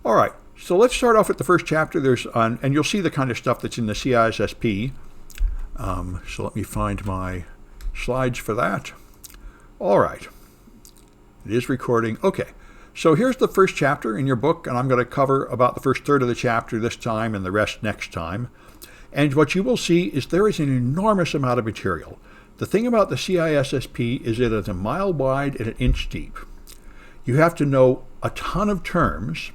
All right, so let's start off with the first chapter. And you'll see the kind of stuff that's in the CISSP. So let me find my slides for that. All right, it is recording. Okay, so here's the first chapter in your book, and I'm going to cover about the first third of the chapter this time and the rest next time. And what you will see is there is an enormous amount of material. The thing about the CISSP is it is a mile wide and an inch deep. You have to know a ton of terms,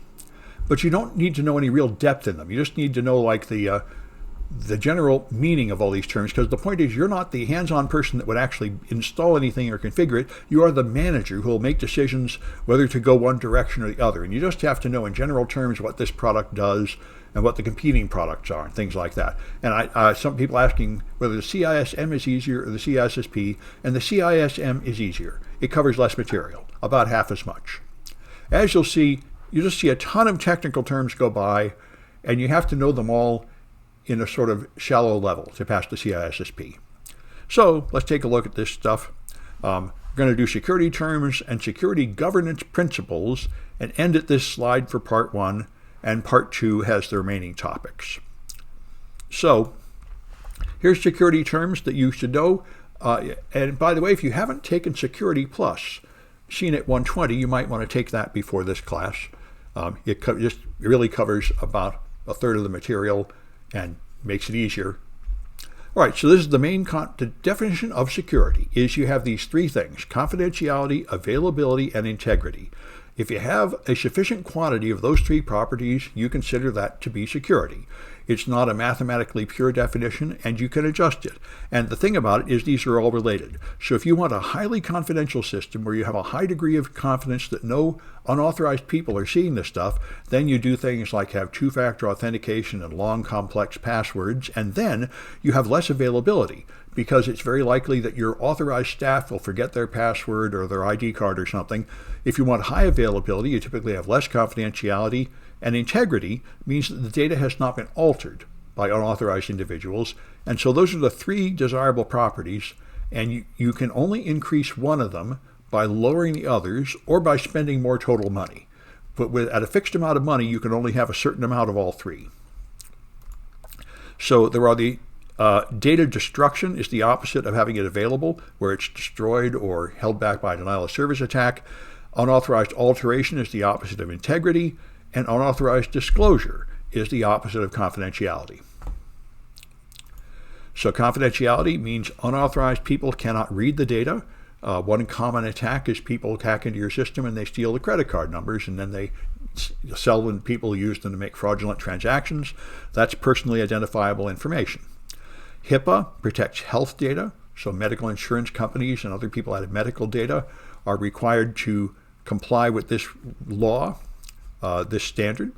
but you don't need to know any real depth in them. You just need to know like the general meaning of all these terms, because the point is you're not the hands-on person that would actually install anything or configure it. You are the manager who will make decisions whether to go one direction or the other. And you just have to know in general terms what this product does and what the competing products are and things like that. And some people asking whether the CISM is easier or the CISSP, and the CISM is easier. It covers less material, about half as much. As you'll see, you just see a ton of technical terms go by, and you have to know them all in a sort of shallow level to pass the CISSP. So let's take a look at this stuff. We're going to do security terms and security governance principles and end at this slide for part 1, and part 2 has the remaining topics. So here's security terms that you should know. And by the way, if you haven't taken Security Plus, CNET 120, you might want to take that before this class. It really covers about a third of the material and makes it easier. All right, so this is the definition of security is you have these three things: confidentiality, availability, and integrity. If you have a sufficient quantity of those three properties, you consider that to be security. It's not a mathematically pure definition, and you can adjust it. And the thing about it is these are all related. So if you want a highly confidential system where you have a high degree of confidence that no unauthorized people are seeing this stuff, then you do things like have two-factor authentication and long, complex passwords, and then you have less availability, because it's very likely that your authorized staff will forget their password or their ID card or something. If you want high availability, you typically have less confidentiality, and integrity means that the data has not been altered by unauthorized individuals. And so those are the three desirable properties, and you can only increase one of them by lowering the others or by spending more total money. But at a fixed amount of money, you can only have a certain amount of all three. So there are the data destruction is the opposite of having it available, where it's destroyed or held back by a denial of service attack. Unauthorized alteration is the opposite of integrity, and unauthorized disclosure is the opposite of confidentiality. So confidentiality means unauthorized people cannot read the data. One common attack is people hack into your system and they steal the credit card numbers, and then they sell them to people who use them to make fraudulent transactions. That's personally identifiable information. HIPAA protects health data, so medical insurance companies and other people that have medical data are required to comply with this law, this standard.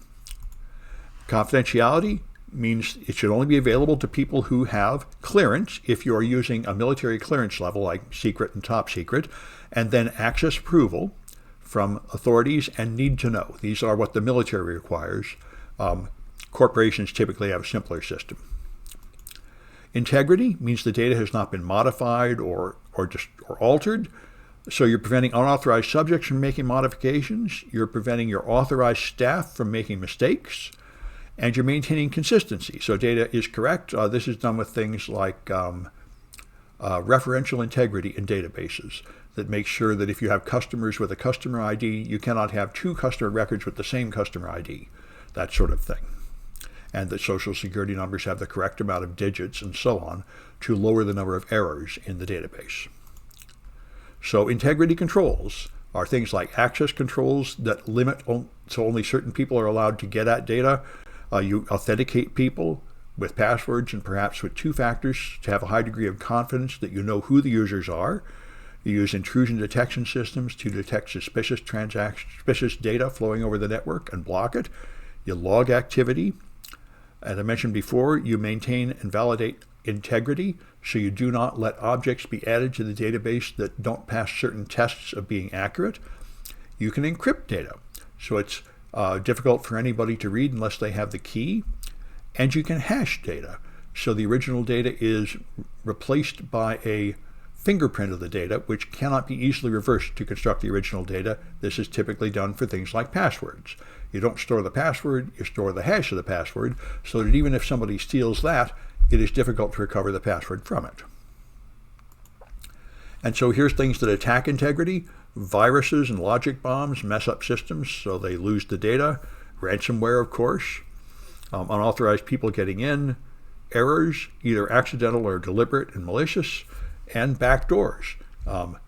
Confidentiality means it should only be available to people who have clearance, if you are using a military clearance level like secret and top secret, and then access approval from authorities and need to know. These are what the military requires. Corporations typically have a simpler system. Integrity means the data has not been modified or altered. So you're preventing unauthorized subjects from making modifications, you're preventing your authorized staff from making mistakes, and you're maintaining consistency. So data is correct. This is done with things like referential integrity in databases that makes sure that if you have customers with a customer ID, you cannot have two customer records with the same customer ID, that sort of thing. And that social security numbers have the correct amount of digits and so on to lower the number of errors in the database. So integrity controls are things like access controls that limit so only certain people are allowed to get at data. You authenticate people with passwords and perhaps with two factors to have a high degree of confidence that you know who the users are. You use intrusion detection systems to detect suspicious data flowing over the network and block it. You log activity. As I mentioned before, you maintain and validate integrity, so you do not let objects be added to the database that don't pass certain tests of being accurate. You can encrypt data, so it's difficult for anybody to read unless they have the key. And you can hash data, so the original data is replaced by a fingerprint of the data, which cannot be easily reversed to construct the original data. This is typically done for things like passwords. You don't store the password, you store the hash of the password, so that even if somebody steals that, it is difficult to recover the password from it. And so here's things that attack integrity. Viruses and logic bombs mess up systems so they lose the data. Ransomware, of course. Unauthorized people getting in. Errors, either accidental or deliberate and malicious. And backdoors.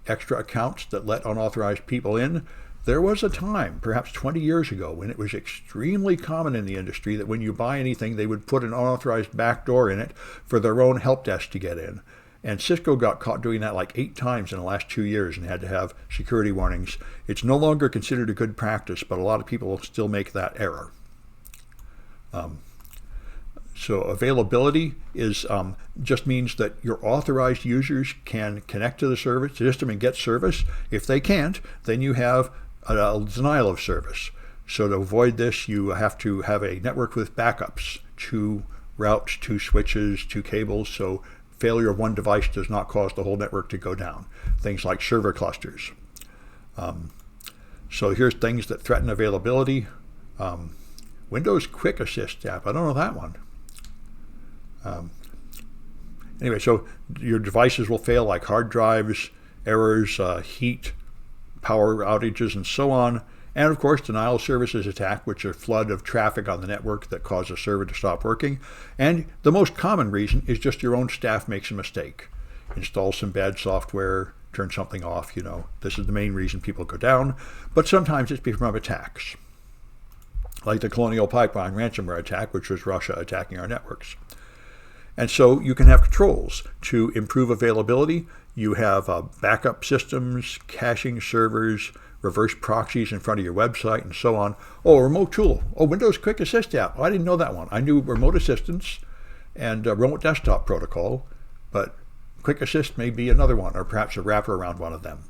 Extra accounts that let unauthorized people in. There was a time, perhaps 20 years ago, when it was extremely common in the industry that when you buy anything, they would put an unauthorized backdoor in it for their own help desk to get in. And Cisco got caught doing that like 8 times in the last 2 years and had to have security warnings. It's no longer considered a good practice, but a lot of people still make that error. So availability is just means that your authorized users can connect to the system and get service. If they can't, then you have a denial of service. So to avoid this, you have to have a network with backups, 2 routes, 2 switches, 2 cables, so failure of one device does not cause the whole network to go down. Things like server clusters. So here's things that threaten availability. Windows Quick Assist app, I don't know that one. Anyway, so your devices will fail like hard drives, errors, heat, power outages, and so on. And of course, denial of services attack, which are a flood of traffic on the network that cause a server to stop working. And the most common reason is just your own staff makes a mistake. Install some bad software, turn something off, This is the main reason people go down. But sometimes it's from attacks, like the Colonial Pipeline ransomware attack, which was Russia attacking our networks. And so you can have controls to improve availability. You have backup systems, caching servers, reverse proxies in front of your website, and so on. Oh, a remote tool. Oh, Windows Quick Assist app. Oh, I didn't know that one. I knew remote assistance and remote desktop protocol, but Quick Assist may be another one, or perhaps a wrapper around one of them.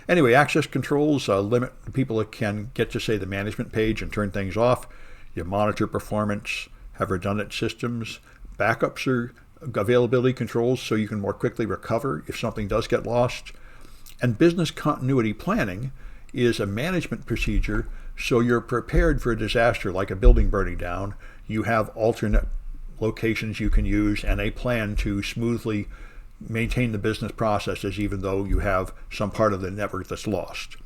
Anyway, access controls limit people that can get to, say, the management page and turn things off. You monitor performance, have redundant systems. Backups are availability controls so you can more quickly recover if something does get lost. And business continuity planning is a management procedure so you're prepared for a disaster like a building burning down. You have alternate locations you can use and a plan to smoothly maintain the business processes even though you have some part of the network that's lost.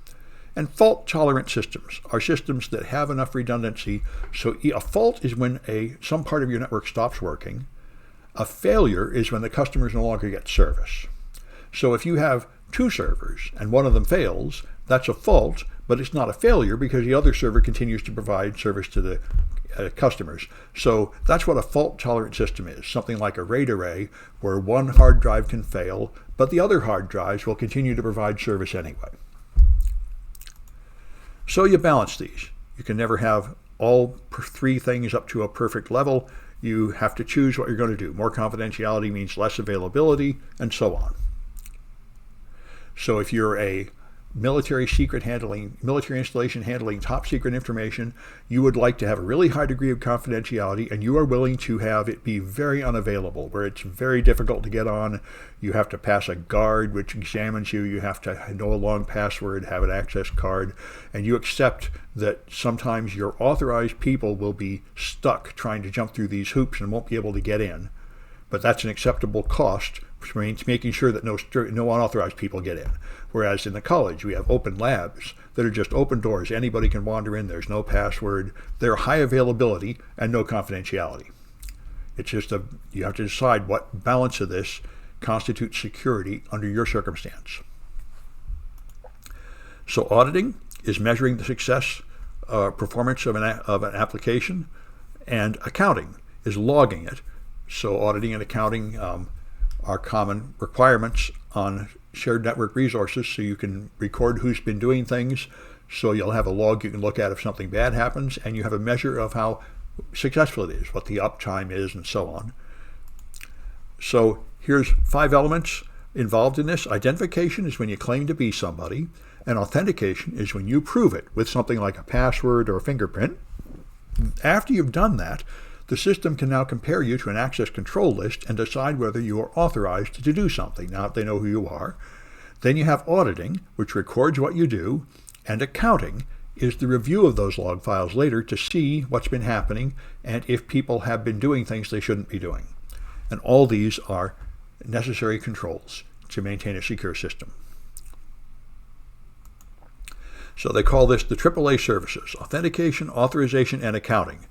And fault-tolerant systems are systems that have enough redundancy. So a fault is when some part of your network stops working. A failure is when the customers no longer get service. So if you have 2 servers and one of them fails, that's a fault, but it's not a failure because the other server continues to provide service to the customers. So that's what a fault-tolerant system is, something like a RAID array where one hard drive can fail, but the other hard drives will continue to provide service anyway. So you balance these. You can never have all 3 things up to a perfect level. You have to choose what you're going to do. More confidentiality means less availability, and so on. So if you're a military installation handling top secret information, you would like to have a really high degree of confidentiality, and you are willing to have it be very unavailable, where it's very difficult to get on. You have to pass a guard which examines you. You have to know a long password, have an access card, and you accept that sometimes your authorized people will be stuck trying to jump through these hoops and won't be able to get in. But that's an acceptable cost, which means making sure that no unauthorized people get in. Whereas in the college, we have open labs that are just open doors. Anybody can wander in. There's no password. They're high availability and no confidentiality. It's just you have to decide what balance of this constitutes security under your circumstance. So auditing is measuring the success, performance of an application, and accounting is logging it. So auditing and accounting are common requirements on shared network resources, so you can record who's been doing things. So you'll have a log you can look at if something bad happens, and you have a measure of how successful it is, what the uptime is, and so on. So here's 5 elements involved in this. Identification is when you claim to be somebody, and authentication is when you prove it with something like a password or a fingerprint. After you've done that, the system can now compare you to an access control list and decide whether you are authorized to do something. Now they know who you are. Then you have auditing, which records what you do, and accounting is the review of those log files later to see what's been happening and if people have been doing things they shouldn't be doing. And all these are necessary controls to maintain a secure system. So they call this the AAA services: authentication, authorization, and accounting.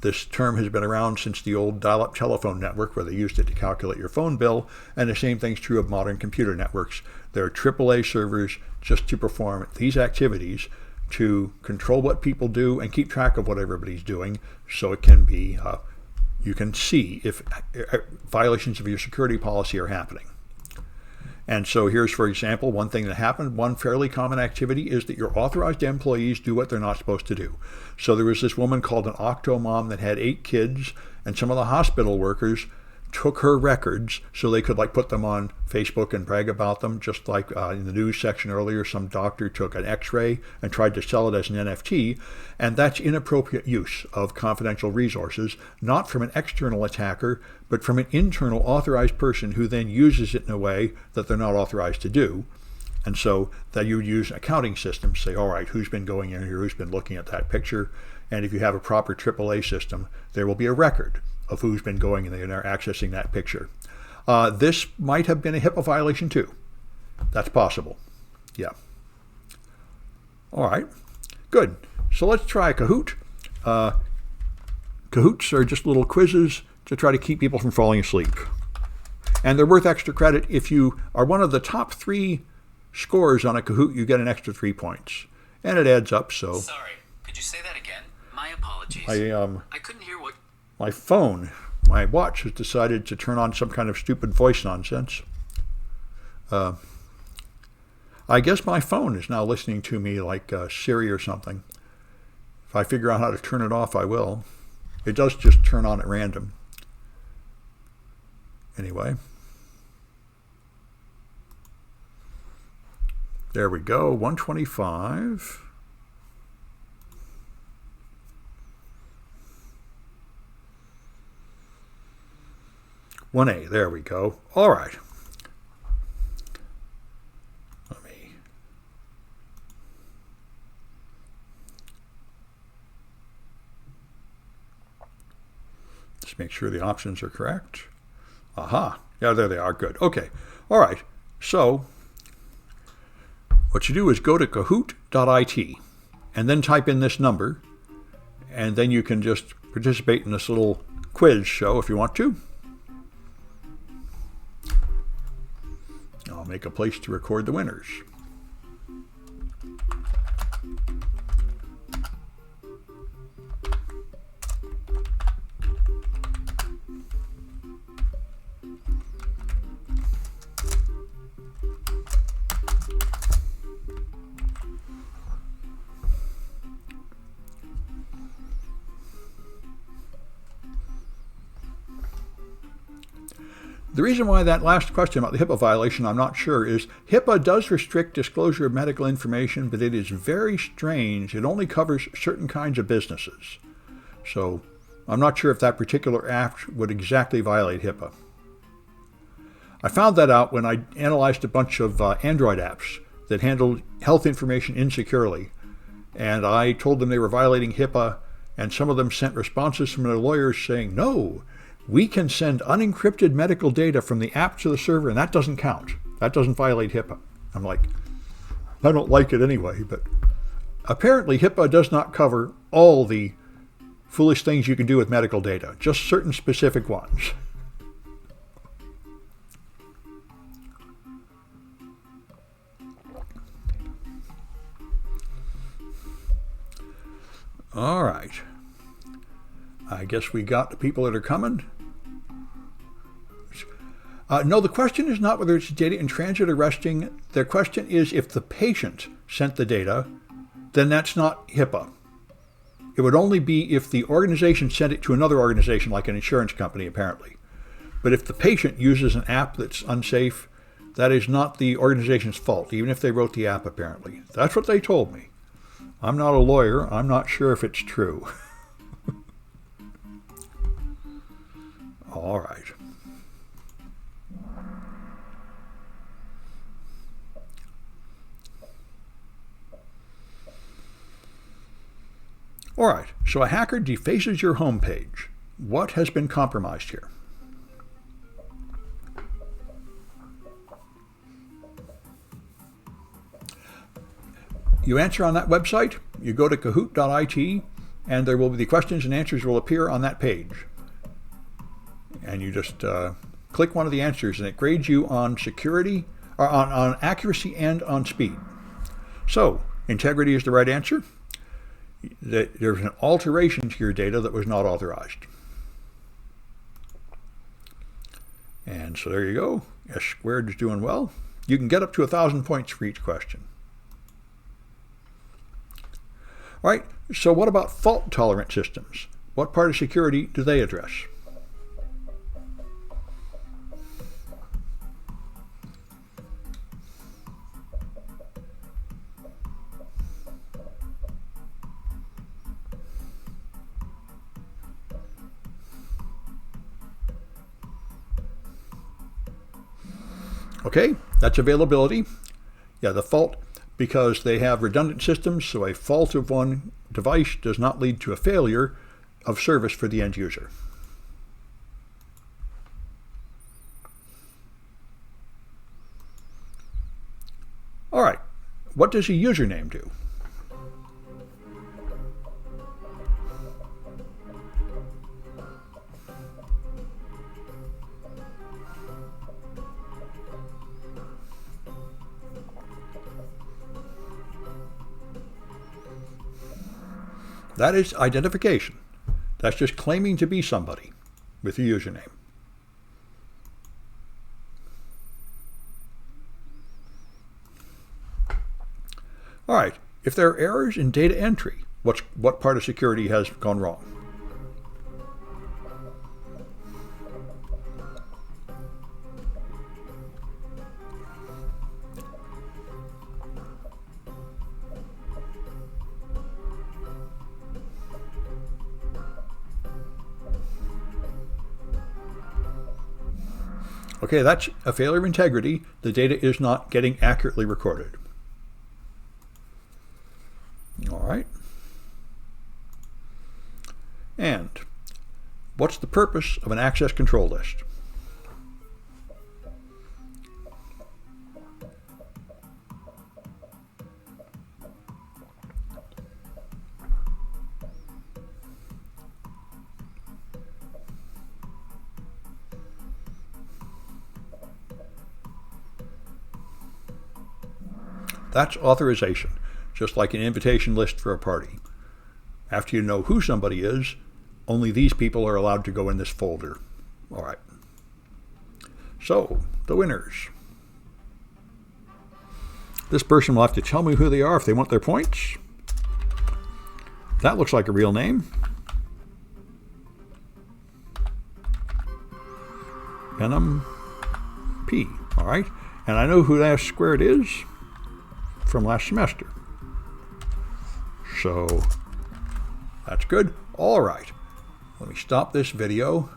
This term has been around since the old dial-up telephone network, where they used it to calculate your phone bill, and the same thing's true of modern computer networks. There are AAA servers just to perform these activities, to control what people do and keep track of what everybody's doing, so it can be, you can see if violations of your security policy are happening. And so here's, for example, one thing that happened. One fairly common activity is that your authorized employees do what they're not supposed to do. So there was this woman called an octo-mom that had 8 kids, and some of the hospital workers took her records so they could put them on Facebook and brag about them, just like in the news section earlier, some doctor took an x-ray and tried to sell it as an NFT, and that's inappropriate use of confidential resources, not from an external attacker, but from an internal authorized person who then uses it in a way that they're not authorized to do. And so that you would use accounting systems to say, all right, who's been going in here, who's been looking at that picture, and if you have a proper AAA system, there will be a record of who's been going in there and they're accessing that picture. This might have been a HIPAA violation too. That's possible. Yeah. All right. Good. So let's try Kahoot. Kahoots are just little quizzes to try to keep people from falling asleep. And they're worth extra credit. If you are one of the top 3 scorers on a Kahoot, you get an extra 3 points. And it adds up, so. Sorry, could you say that again? My apologies. I couldn't hear what... My phone, my watch, has decided to turn on some kind of stupid voice nonsense. I guess my phone is now listening to me like Siri or something. If I figure out how to turn it off, I will. It does just turn on at random. Anyway. There we go, 125. (1A), there we go. All right. Let me just make sure the options are correct. Aha. Yeah, there they are. Good. Okay. All right. So what you do is go to kahoot.it and then type in this number, and then you can just participate in this little quiz show if you want to. I'll make a place to record the winners. The reason why that last question about the HIPAA violation, I'm not sure, is HIPAA does restrict disclosure of medical information, but it is very strange. It only covers certain kinds of businesses. So I'm not sure if that particular act would exactly violate HIPAA. I found that out when I analyzed a bunch of Android apps that handled health information insecurely. And I told them they were violating HIPAA, and some of them sent responses from their lawyers saying, no, we can send unencrypted medical data from the app to the server, and that doesn't count. That doesn't violate HIPAA. I'm like, I don't like it anyway, but apparently HIPAA does not cover all the foolish things you can do with medical data, just certain specific ones. All right. I guess we got the people that are coming. No, the question is not whether it's data in transit or resting. The question is if the patient sent the data, then that's not HIPAA. It would only be if the organization sent it to another organization, like an insurance company, apparently. But if the patient uses an app that's unsafe, that is not the organization's fault, even if they wrote the app, apparently. That's what they told me. I'm not a lawyer. I'm not sure if it's true. All right. All right, so a hacker defaces your home page. What has been compromised here? You answer on that website, you go to kahoot.it, and there will be the questions and answers will appear on that page. And you just click one of the answers, and it grades you on security, or on accuracy and on speed. So, integrity is the right answer. There's an alteration to your data that was not authorized. And so there you go. S squared is doing well. You can get up to 1,000 points for each question. All right, so what about fault-tolerant systems? What part of security do they address? Okay, that's availability. Yeah, the fault, because they have redundant systems, so a fault of one device does not lead to a failure of service for the end user. All right, what does a username do? That is identification. That's just claiming to be somebody with a username. All right, if there are errors in data entry, what part of security has gone wrong? Okay, that's a failure of integrity. The data is not getting accurately recorded. All right. And what's the purpose of an access control list? That's authorization, just like an invitation list for a party. After you know who somebody is, only these people are allowed to go in this folder. All right. So, the winners. This person will have to tell me who they are if they want their points. That looks like a real name. Venom P. All right. And I know who that squared is from last semester. So that's good. All right. Let me stop this video.